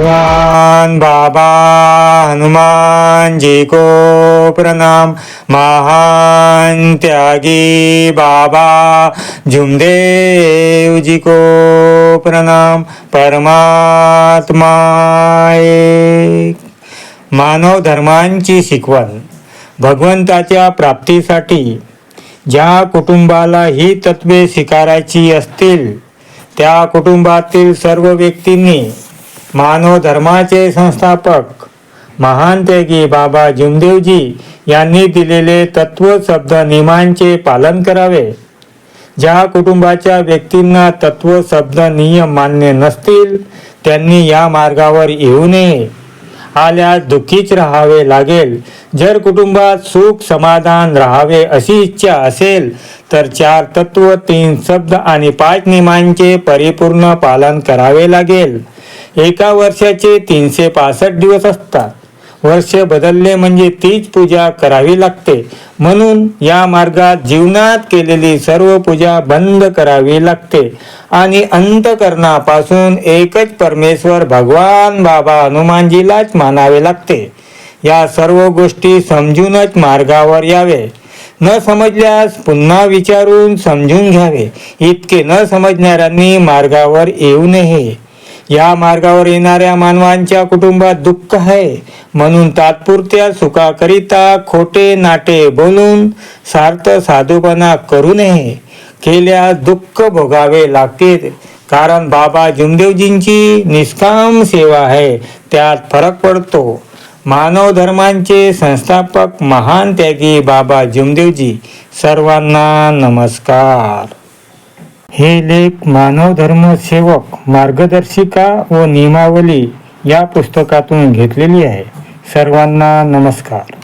भगवान बाबा हनुमान जी को प्रणाम। महान त्यागी बाबा जुमदेव जी को प्रणाम। परमात्मा एक। मानव धर्मांची शिकवण। भगवंताच्या प्राप्तीसाठी ज्या कुटुंबाला ही तत्वे स्वीकारायची असतील त्या कुटुंबातील सर्व व्यक्तींनी मानव धर्माचे संस्थापक महान त्यागी बाबा जुमदेवजी यांनी दिलेले तत्व शब्द नियमांचे पालन करावे। ज्या कुटुंबाच्या व्यक्तींना तत्व शब्द नियम मान्य नसतील त्यांनी या मार्गावर येऊ नये। आल्यास दुःखीच राहावे लागेल। जर कुटुंबात सुख समाधान राहावे अशी इच्छा असेल तर 4 तत्व 3 शब्द आणि 5 नियमांचे परिपूर्ण पालन करावे लागेल। एका वर्षाचे 365 दिवस असतात। वर्ष बदलले म्हणजे तीच पूजा करावी लागते। म्हणून या मार्गात जीवनात केलेली सर्व पूजा बंद करावी लागते आणि अंतःकरणापासून एकच परमेश्वर भगवान बाबा हनुमानजीलाच मानावे लागते। या सर्व गोष्टी समजूनच मार्गावर यावे। न समजल्यास पुन्हा विचारून समजून घ्यावे। इतके न समजणाऱ्यांनी मार्गावर येऊ नये। या मार्गावर येणाऱ्या मानवांच्या कुटुंबात दुःख आहे, म्हणून तात्पुरत्या सुखाकरिता खोटे नाटे बोलून स्वार्थ साधूपणा करू नये। केल्यास दुःख भोगावे लागते। कारण बाबा जुमदेवजींची निष्काम सेवा आहे, त्यात फरक पडतो। मानव धर्मांचे संस्थापक महान त्यागी बाबा जुमदेवजी। सर्वांना नमस्कार। हे लेख मानव धर्म सेवक मार्गदर्शिका व नियमावली या पुस्तकातून घेतलेली आहे। सर्वांना नमस्कार।